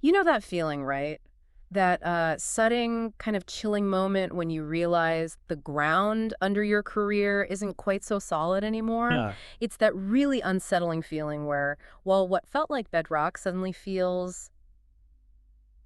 You know that feeling, right? That sudden kind of chilling moment when you realize the ground under your career isn't quite so solid anymore. Yeah. It's that really unsettling feeling where, well, what felt like bedrock suddenly feels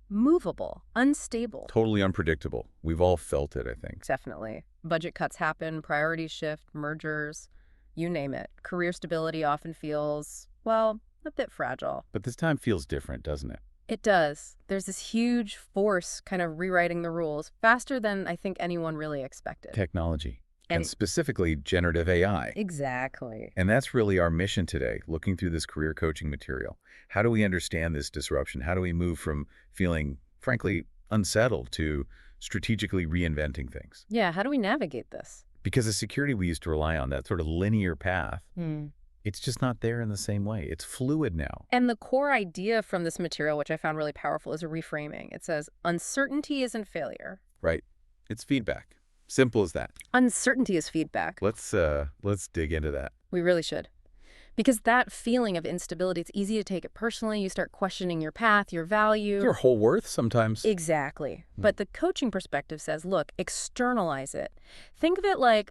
movable, unstable. Totally unpredictable. We've all felt it, I think. Definitely. Budget cuts happen, priorities shift, mergers, you name it. Career stability often feels, well, a bit fragile. But this time feels different, doesn't it? It does. There's this huge force kind of rewriting the rules faster than I think anyone really expected. Technology. And And- specifically generative AI. Exactly. And that's really our mission today, looking through this career coaching material. How do we understand this disruption? How do we move from feeling, frankly, unsettled to strategically reinventing things? Yeah, how do we navigate this? Because the security we used to rely on, that sort of linear path, Hmm. it's just not there in the same way. It's fluid now. And the core idea from this material, which I found really powerful, is a reframing. It says, uncertainty isn't failure. Right? It's feedback. Simple as that. Uncertainty is feedback. Let's dig into that. We really should. Because that feeling of instability, it's easy to take it personally. You start questioning your path, your value. Your whole worth sometimes. Exactly. But the coaching perspective says, look, externalize it. Think of it like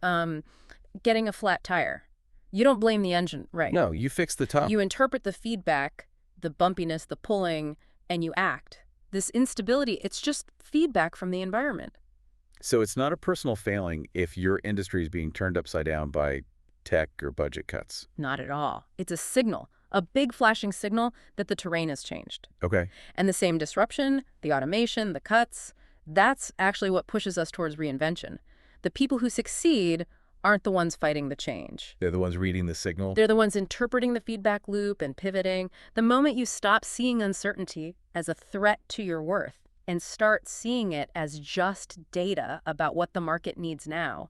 getting a flat tire. You don't blame the engine, right? No, you fix the top. You interpret the feedback, the bumpiness, the pulling, and you act. This instability, it's just feedback from the environment. So it's not a personal failing if your industry is being turned upside down by tech or budget cuts. Not at all. It's a signal, a big flashing signal that the terrain has changed. Okay. And the same disruption, the automation, the cuts, that's actually what pushes us towards reinvention. The people who succeed aren't the ones fighting the change. They're the ones reading the signal. They're the ones interpreting the feedback loop and pivoting. The moment you stop seeing uncertainty as a threat to your worth and start seeing it as just data about what the market needs now,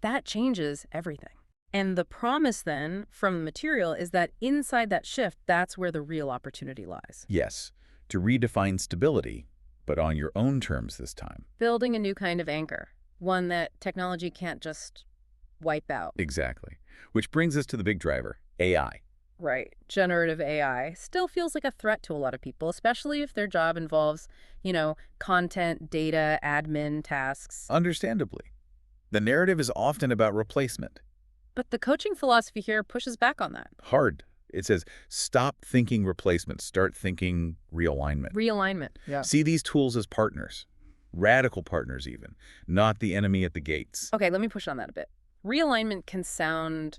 that changes everything. And the promise then from the material is that inside that shift, that's where the real opportunity lies. Yes, to redefine stability, but on your own terms this time. Building a new kind of anchor, one that technology can't just wipe out. Exactly. Which brings us to the big driver, AI. Right. Generative AI still feels like a threat to a lot of people, especially if their job involves, content, data, admin tasks. Understandably. The narrative is often about replacement. But the coaching philosophy here pushes back on that. Hard. It says, stop thinking replacement, start thinking realignment. Realignment. Yeah. See these tools as partners, radical partners even, not the enemy at the gates. Okay, let me push on that a bit. Realignment can sound,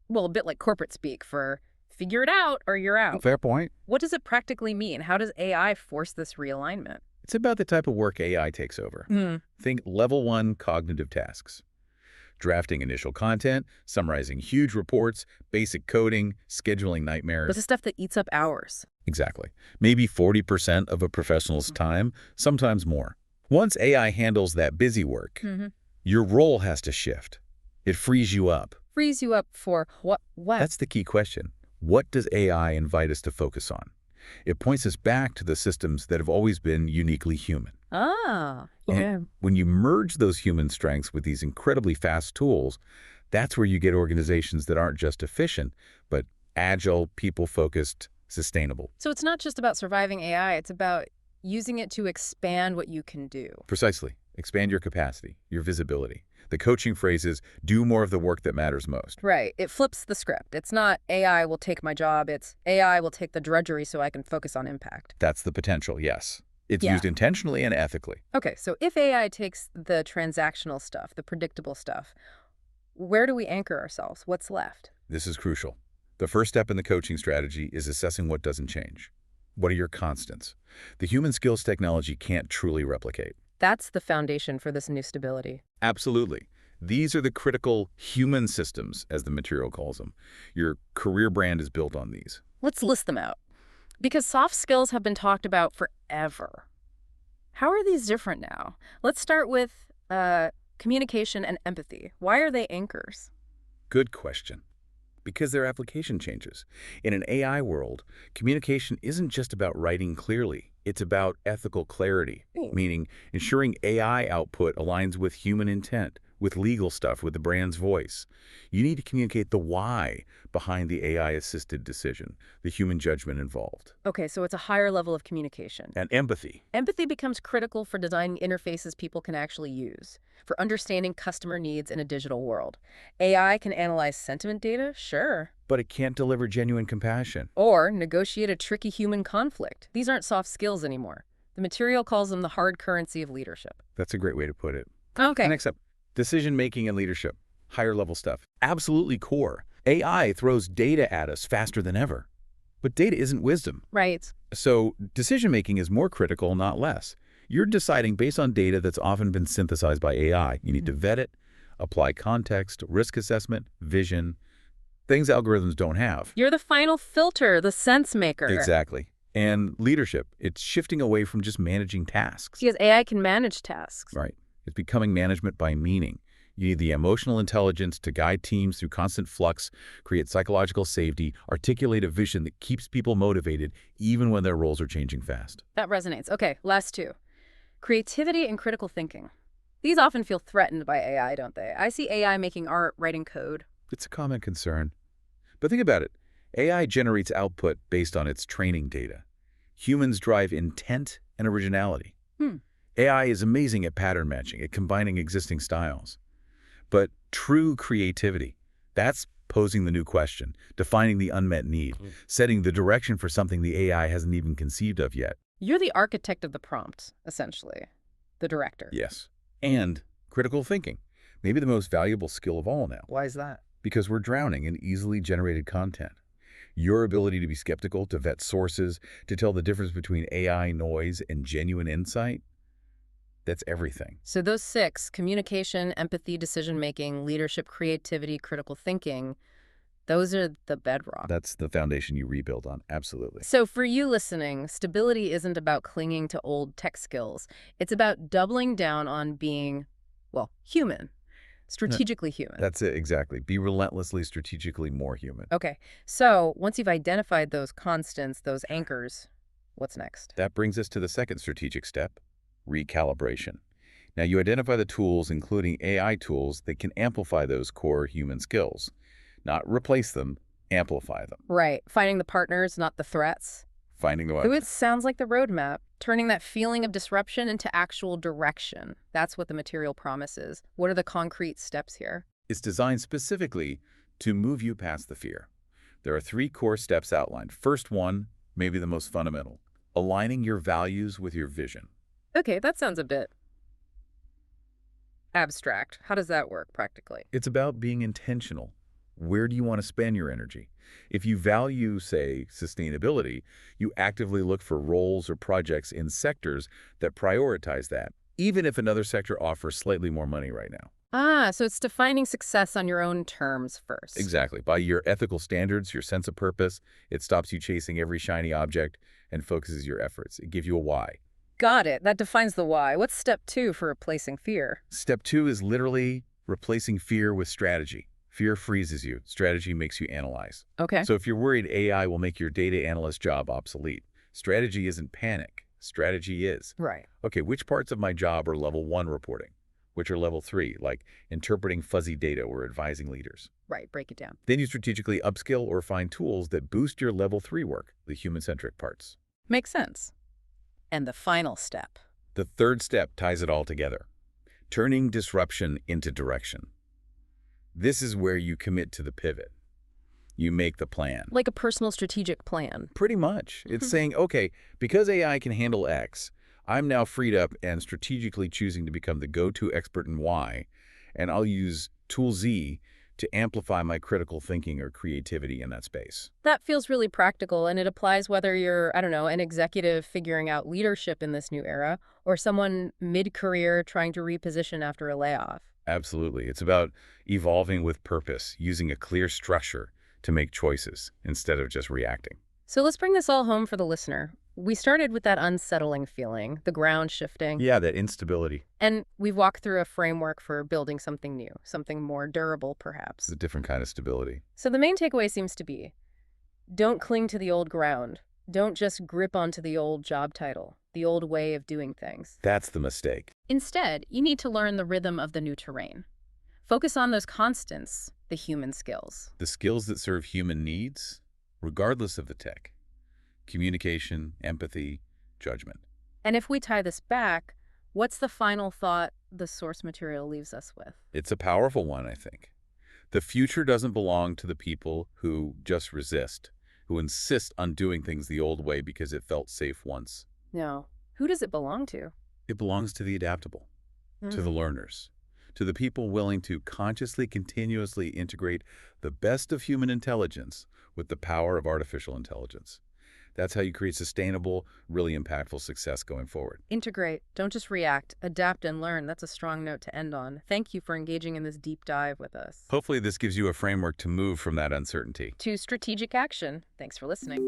well, a bit like corporate speak for figure it out or you're out. Fair point. What does it practically mean? How does AI force this realignment? It's about the type of work AI takes over. Think level 1 cognitive tasks. Drafting initial content, summarizing huge reports, basic coding, scheduling nightmares. This is stuff that eats up hours. Exactly. Maybe 40% of a professional's time, sometimes more. Once AI handles that busy work, your role has to shift. It frees you up. Frees you up for what? That's the key question. What does AI invite us to focus on? It points us back to the systems that have always been uniquely human. Ah, And yeah. when you merge those human strengths with these incredibly fast tools, that's where you get organizations that aren't just efficient, but agile, people-focused, sustainable. So it's not just about surviving AI, it's about using it to expand what you can do. Precisely. Expand your capacity, your visibility. The coaching phrase is, do more of the work that matters most. Right. It flips the script. It's not AI will take my job, it's AI will take the drudgery so I can focus on impact. That's the potential, yes. It's Yeah. used intentionally and ethically. Okay, so if AI takes the transactional stuff, the predictable stuff, where do we anchor ourselves? What's left? This is crucial. The first step in the coaching strategy is assessing what doesn't change. What are your constants? The human skills technology can't truly replicate. That's the foundation for this new stability. Absolutely. These are the critical human systems, as the material calls them. Your career brand is built on these. Let's list them out. Because soft skills have been talked about forever. How are these different now? Let's start with communication and empathy. Why are they anchors? Good question. Because their application changes. In an AI world, communication isn't just about writing clearly. It's about ethical clarity, meaning ensuring AI output aligns with human intent, with legal stuff, with the brand's voice. You need to communicate the why behind the AI-assisted decision, the human judgment involved. Okay, so it's a higher level of communication. And empathy. Empathy becomes critical for designing interfaces people can actually use, for understanding customer needs in a digital world. AI can analyze sentiment data, sure. But it can't deliver genuine compassion. Or negotiate a tricky human conflict. These aren't soft skills anymore. The material calls them the hard currency of leadership. That's a great way to put it. Okay. Next up, decision-making and leadership. Higher level stuff. Absolutely core. AI throws data at us faster than ever. But data isn't wisdom. Right. So decision-making is more critical, not less. You're deciding based on data that's often been synthesized by AI. You need to vet it, apply context, risk assessment, vision, things algorithms don't have. You're the final filter, the sense maker. Exactly. And leadership, it's shifting away from just managing tasks. Because AI can manage tasks. Right. It's becoming management by meaning. You need the emotional intelligence to guide teams through constant flux, create psychological safety, articulate a vision that keeps people motivated even when their roles are changing fast. That resonates. Okay, last two. Creativity and critical thinking. These often feel threatened by AI, don't they? I see AI making art, writing code. It's a common concern. But think about it. AI generates output based on its training data. Humans drive intent and originality. AI is amazing at pattern matching, at combining existing styles. But true creativity, that's posing the new question, defining the unmet need, setting the direction for something the AI hasn't even conceived of yet. You're the architect of the prompt, essentially. The director. Yes. And critical thinking, maybe the most valuable skill of all now. Why is that? Because we're drowning in easily generated content. Your ability to be skeptical, to vet sources, to tell the difference between AI noise and genuine insight, that's everything. So those six, communication, empathy, decision-making, leadership, creativity, critical thinking, those are the bedrock. That's the foundation you rebuild on, absolutely. So for you listening, stability isn't about clinging to old tech skills. It's about doubling down on being, well, human. Strategically human. That's it, exactly. Be relentlessly, strategically more human. Okay, so once you've identified those constants, those anchors, what's next? That brings us to the second strategic step, recalibration. Now, you identify the tools, including AI tools, that can amplify those core human skills. Not replace them, amplify them. Right, finding the partners, not the threats. Finding the Ooh, it sounds like the roadmap, turning that feeling of disruption into actual direction. That's what the material promises. What are the concrete steps here? It's designed specifically to move you past the fear. There are 3 core steps outlined. First one, maybe the most fundamental, aligning your values with your vision. Okay, that sounds a bit abstract. How does that work practically? It's about being intentional. Where do you want to spend your energy? If you value, say, sustainability, you actively look for roles or projects in sectors that prioritize that, even if another sector offers slightly more money right now. Ah, so it's defining success on your own terms first. Exactly. By your ethical standards, your sense of purpose, it stops you chasing every shiny object and focuses your efforts. It gives you a why. Got it. That defines the why. What's step 2 for replacing fear? Step 2 is literally replacing fear with strategy. Fear freezes you. Strategy makes you analyze. Okay. So if you're worried AI will make your data analyst job obsolete, strategy isn't panic. Strategy is. Right. Okay, which parts of my job are level 1 reporting? Which are level 3, like interpreting fuzzy data or advising leaders? Right, break it down. Then you strategically upskill or find tools that boost your level 3 work, the human-centric parts. Makes sense. And the final step. The third step ties it all together, turning disruption into direction. This is where you commit to the pivot. You make the plan. Like a personal strategic plan. Pretty much. It's saying, okay, because AI can handle X, I'm now freed up and strategically choosing to become the go-to expert in Y, and I'll use tool Z to amplify my critical thinking or creativity in that space. That feels really practical, and it applies whether you're, I don't know, an executive figuring out leadership in this new era, or someone mid-career trying to reposition after a layoff. Absolutely. It's about evolving with purpose, using a clear structure to make choices instead of just reacting. So let's bring this all home for the listener. We started with that unsettling feeling, the ground shifting. Yeah, that instability. And we've walked through a framework for building something new, something more durable, perhaps. It's a different kind of stability. So the main takeaway seems to be, don't cling to the old ground. Don't just grip onto the old job title, the old way of doing things. That's the mistake. Instead, you need to learn the rhythm of the new terrain. Focus on those constants, the human skills. The skills that serve human needs, regardless of the tech. Communication, empathy, judgment. And if we tie this back, what's the final thought the source material leaves us with? It's a powerful one, I think. The future doesn't belong to the people who just resist, who insist on doing things the old way because it felt safe once. No. Who does it belong to? It belongs to the adaptable, to the learners, to the people willing to consciously, continuously integrate the best of human intelligence with the power of artificial intelligence. That's how you create sustainable, really impactful success going forward. Integrate. Don't just react. Adapt and learn. That's a strong note to end on. Thank you for engaging in this deep dive with us. Hopefully this gives you a framework to move from that uncertainty To strategic action. Thanks for listening.